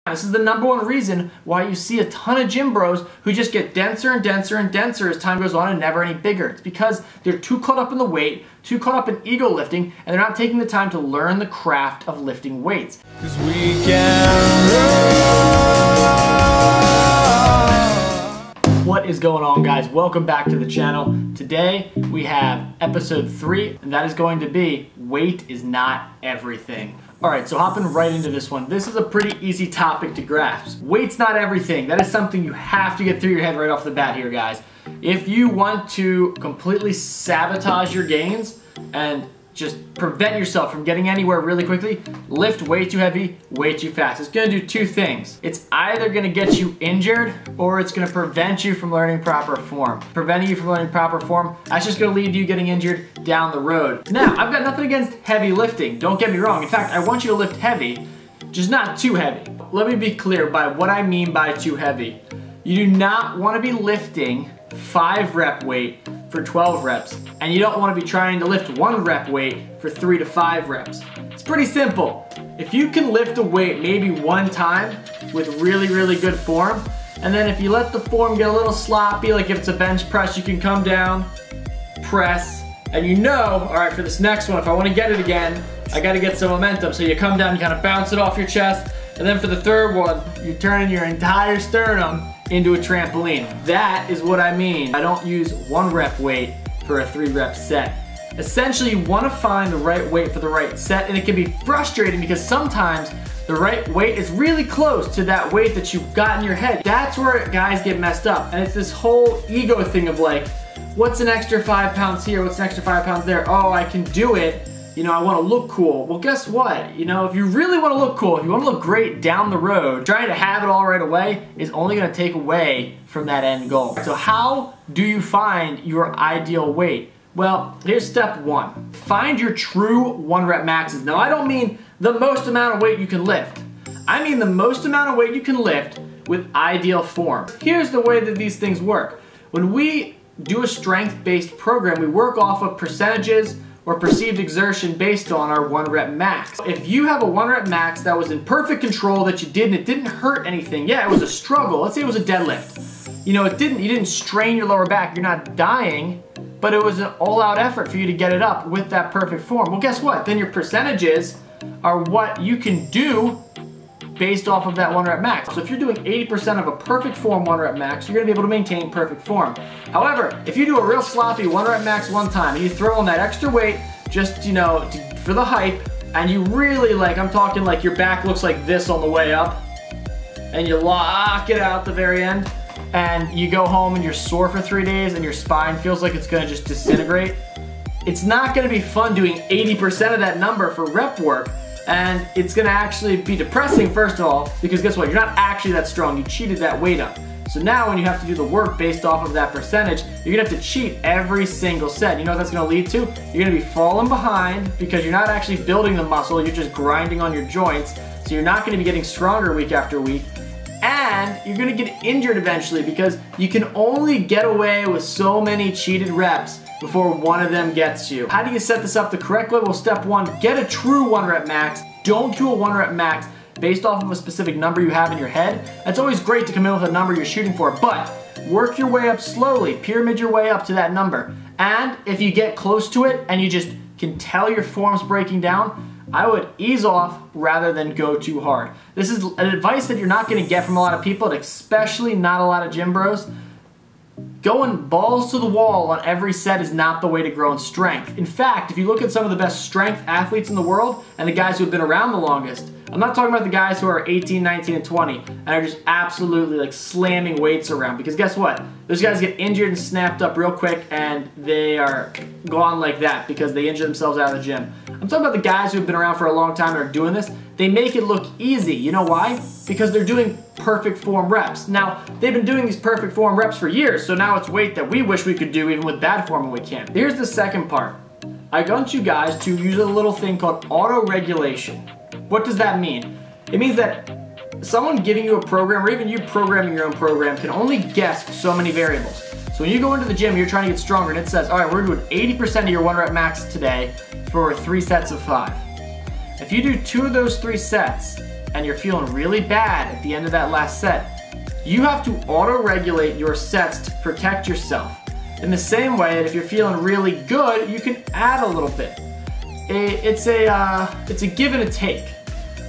This is the #1 reason why you see a ton of gym bros who just get denser and denser and denser as time goes on and never any bigger. It's because they're too caught up in the weight, too caught up in ego lifting, and they're not taking the time to learn the craft of lifting weights. 'Cause we can run. What is going on, guys? Welcome back to the channel. Today we have episode 3, and that is going to be weight is not everything. Alright, so hopping right into this one. This is a pretty easy topic to grasp. Weight's not everything. That is something you have to get through your head right off the bat here, guys. If you want to completely sabotage your gains and just prevent yourself from getting anywhere really quickly, lift way too heavy, way too fast. It's gonna do two things. It's either gonna get you injured or it's gonna prevent you from learning proper form. Preventing you from learning proper form, that's just gonna lead to you getting injured down the road. Now, I've got nothing against heavy lifting, don't get me wrong. In fact, I want you to lift heavy, just not too heavy. Let me be clear by what I mean by too heavy. You do not wanna be lifting 5 rep weight for 12 reps, and you don't want to be trying to lift 1 rep weight for 3 to 5 reps. It's pretty simple. If you can lift a weight maybe 1 time with really, really good form, and then if you let the form get a little sloppy, like if it's a bench press, you can come down, press, and you know, all right, for this next one, if I want to get it again, I got to get some momentum. So you come down, you kind of bounce it off your chest, and then for the third one, you're turning your entire sternum into a trampoline. That is what I mean. I don't use 1 rep weight for a 3 rep set. Essentially, you want to find the right weight for the right set, and it can be frustrating because sometimes the right weight is really close to that weight that you've got in your head. That's where guys get messed up, and it's this whole ego thing of like, what's an extra 5 pounds here? What's an extra 5 pounds there? Oh, I can do it. You know, I want to look cool. Well, guess what? You know, if you really want to look cool, if you want to look great down the road, trying to have it all right away is only going to take away from that end goal. So how do you find your ideal weight? Well, here's step 1. Find your true 1 rep maxes. Now, I don't mean the most amount of weight you can lift. I mean the most amount of weight you can lift with ideal form. Here's the way that these things work. When we do a strength-based program, we work off of percentages or perceived exertion based on our 1 rep max. If you have a 1 rep max that was in perfect control, that you did and it didn't hurt anything, yeah, it was a struggle. Let's say it was a deadlift. You know, you didn't strain your lower back, you're not dying, but it was an all-out effort for you to get it up with that perfect form. Well, guess what? Then your percentages are what you can do based off of that 1 rep max. So if you're doing 80% of a perfect form 1 rep max, you're gonna be able to maintain perfect form. However, if you do a real sloppy 1 rep max 1 time and you throw in that extra weight just, you know, for the hype, and you really like, I'm talking like your back looks like this on the way up, and you lock it out at the very end, and you go home and you're sore for 3 days and your spine feels like it's gonna just disintegrate, it's not gonna be fun doing 80% of that number for rep work. And it's gonna actually be depressing, first of all, because guess what? You're not actually that strong. You cheated that weight up. So now when you have to do the work based off of that percentage, you're gonna have to cheat every single set. You know what that's gonna lead to? You're gonna be falling behind because you're not actually building the muscle, you're just grinding on your joints. So you're not gonna be getting stronger week after week. And you're gonna get injured eventually because you can only get away with so many cheated reps before one of them gets you. How do you set this up the correct way? Well, step 1, get a true 1 rep max. Don't do a 1 rep max based off of a specific number you have in your head. It's always great to come in with a number you're shooting for, but work your way up slowly, pyramid your way up to that number. And if you get close to it and you just can tell your form's breaking down, I would ease off rather than go too hard. This is an advice that you're not gonna get from a lot of people, and especially not a lot of gym bros. Going balls to the wall on every set is not the way to grow in strength. In fact, if you look at some of the best strength athletes in the world and the guys who have been around the longest, I'm not talking about the guys who are 18, 19, and 20 and are just absolutely like slamming weights around, because guess what? Those guys get injured and snapped up real quick and they are gone like that because they injure themselves out of the gym. I'm talking about the guys who have been around for a long time and are doing this. They make it look easy. You know why? Because they're doing perfect form reps. Now, they've been doing these perfect form reps for years, so now it's weight that we wish we could do even with bad form and we can't. Here's the second part. I want you guys to use a little thing called auto-regulation. What does that mean? It means that someone giving you a program, or even you programming your own program, can only guess so many variables. So when you go into the gym, you're trying to get stronger, and it says, all right, we're doing 80% of your 1 rep max today for 3 sets of 5. If you do 2 of those 3 sets and you're feeling really bad at the end of that last set, you have to auto-regulate your sets to protect yourself. In the same way that if you're feeling really good, you can add a little bit. It's a give and a take,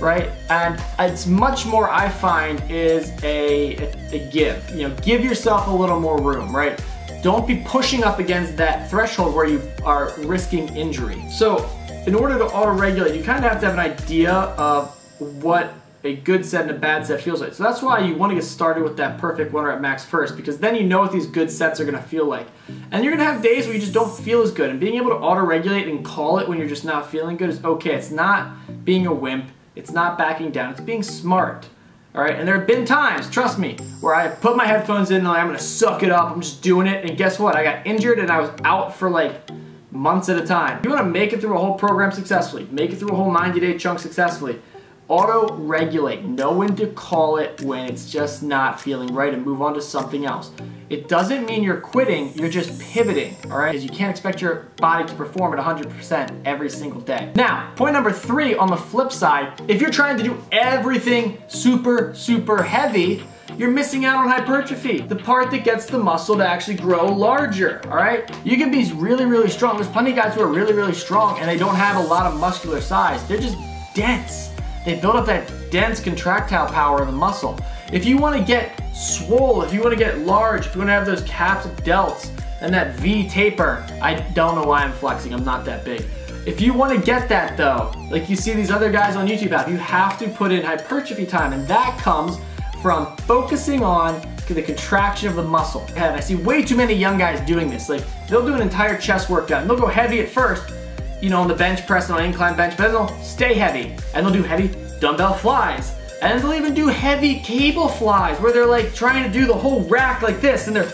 right? And it's much more, I find, is a give. You know, give yourself a little more room, right? Don't be pushing up against that threshold where you are risking injury. So in order to auto-regulate, you kind of have to have an idea of what a good set and a bad set feels like. So that's why you want to get started with that perfect 1 rep max first, because then you know what these good sets are going to feel like. And you're going to have days where you just don't feel as good, and being able to auto-regulate and call it when you're just not feeling good is okay. It's not being a wimp, it's not backing down, it's being smart. All right, and there have been times, trust me, where I put my headphones in and I'm going to suck it up, I'm just doing it, and guess what? I got injured and I was out for like months at a time. If you want to make it through a whole program successfully, make it through a whole 90-day chunk successfully, auto-regulate. Know when to call it when it's just not feeling right and move on to something else. It doesn't mean you're quitting, you're just pivoting, all right? Because you can't expect your body to perform at 100% every single day. Now, point number 3 on the flip side, if you're trying to do everything super, super heavy, you're missing out on hypertrophy, the part that gets the muscle to actually grow larger, all right? You can be really, really strong. There's plenty of guys who are really, really strong and they don't have a lot of muscular size. They're just dense. They build up that dense contractile power of the muscle. If you want to get swole, if you want to get large, if you want to have those caps of delts and that V taper, I don't know why I'm flexing, I'm not that big. If you want to get that though, like you see these other guys on YouTube have, you have to put in hypertrophy time, and that comes from focusing on the contraction of the muscle. And I see way too many young guys doing this. Like, they'll do an entire chest workout and they'll go heavy at first, you know, on the bench press and on incline bench, but then they'll stay heavy and they'll do heavy dumbbell flies. And they'll even do heavy cable flies where they're like trying to do the whole rack like this and they're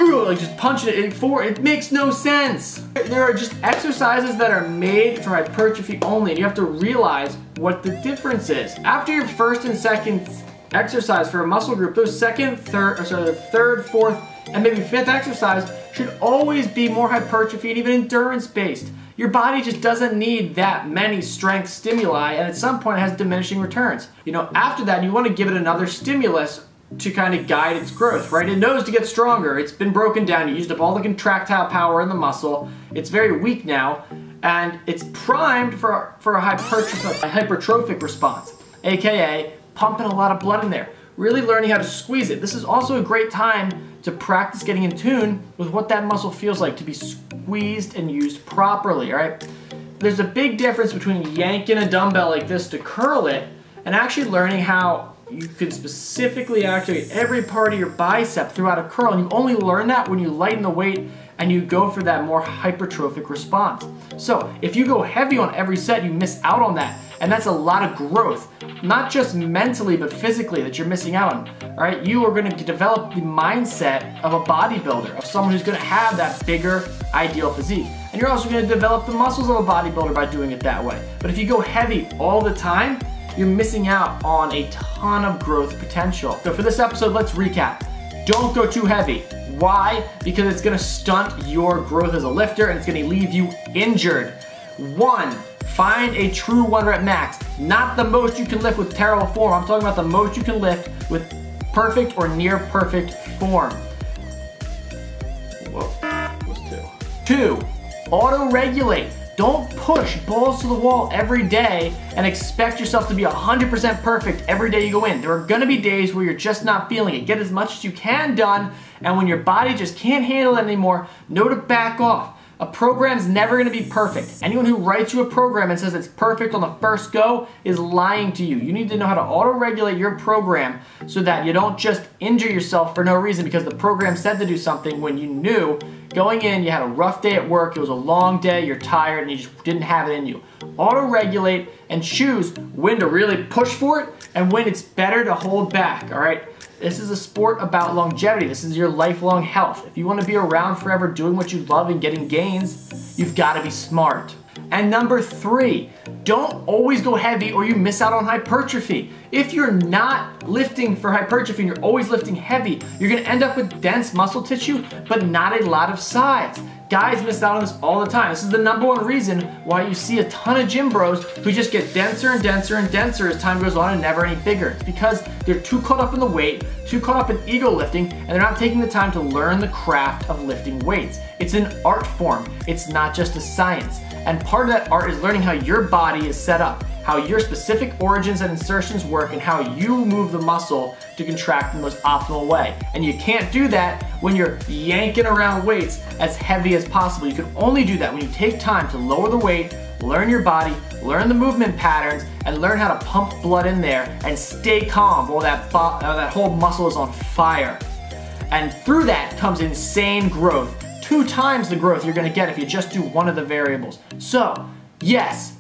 like just punching it forward. It makes no sense. There are just exercises that are made for hypertrophy only, and you have to realize what the difference is. After your first and second exercise for a muscle group, those second, third, fourth, and maybe fifth exercise should always be more hypertrophy and even endurance based. Your body just doesn't need that many strength stimuli, and at some point it has diminishing returns. You know, after that you want to give it another stimulus to kind of guide its growth, right? It knows to get stronger. It's been broken down. You used up all the contractile power in the muscle. It's very weak now, and it's primed for a hypertrophic response, aka pumping a lot of blood in there, really learning how to squeeze it. This is also a great time to practice getting in tune with what that muscle feels like to be squeezed and used properly, all right? There's a big difference between yanking a dumbbell like this to curl it and actually learning how you can specifically activate every part of your bicep throughout a curl, and you only learn that when you lighten the weight and you go for that more hypertrophic response. So if you go heavy on every set, you miss out on that, and that's a lot of growth, not just mentally but physically, that you're missing out on. All right, you are going to develop the mindset of a bodybuilder, of someone who's going to have that bigger ideal physique, and you're also going to develop the muscles of a bodybuilder by doing it that way. But if you go heavy all the time, you're missing out on a ton of growth potential. So for this episode, let's recap. Don't go too heavy. Why? Because it's gonna stunt your growth as a lifter and it's gonna leave you injured. 1, find a true 1 rep max. Not the most you can lift with terrible form. I'm talking about the most you can lift with perfect or near perfect form. Whoa, that was 2. 2, auto-regulate. Don't push balls to the wall every day and expect yourself to be 100% perfect every day you go in. There are gonna be days where you're just not feeling it. Get as much as you can done, and when your body just can't handle it anymore, know to back off. A program's never gonna be perfect. Anyone who writes you a program and says it's perfect on the first go is lying to you. You need to know how to auto-regulate your program so that you don't just injure yourself for no reason because the program said to do something when you knew going in, you had a rough day at work, it was a long day, you're tired, and you just didn't have it in you. Auto-regulate and choose when to really push for it and when it's better to hold back, all right? This is a sport about longevity. This is your lifelong health. If you want to be around forever doing what you love and getting gains, you've got to be smart. And number 3, don't always go heavy or you miss out on hypertrophy. If you're not lifting for hypertrophy and you're always lifting heavy, you're going to end up with dense muscle tissue, but not a lot of size. Guys miss out on this all the time. This is the #1 reason why you see a ton of gym bros who just get denser and denser and denser as time goes on and never any bigger. It's because they're too caught up in the weight, too caught up in ego lifting, and they're not taking the time to learn the craft of lifting weights. It's an art form. It's not just a science. And part of that art is learning how your body is set up, how your specific origins and insertions work, and how you move the muscle to contract in the most optimal way. And you can't do that when you're yanking around weights as heavy as possible. You can only do that when you take time to lower the weight, learn your body, learn the movement patterns, and learn how to pump blood in there and stay calm while that whole muscle is on fire. And through that comes insane growth. 2 times the growth you're gonna get if you just do one of the variables. So, yes,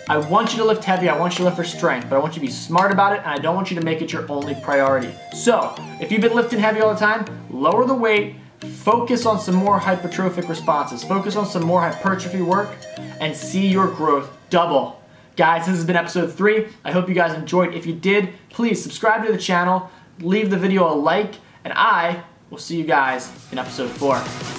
I want you to lift heavy, I want you to lift for strength, but I want you to be smart about it, and I don't want you to make it your only priority. So, if you've been lifting heavy all the time, lower the weight, focus on some more hypertrophic responses, focus on some more hypertrophy work, and see your growth double. Guys, this has been episode 3. I hope you guys enjoyed. If you did, please subscribe to the channel, leave the video a like, and I will see you guys in episode 4.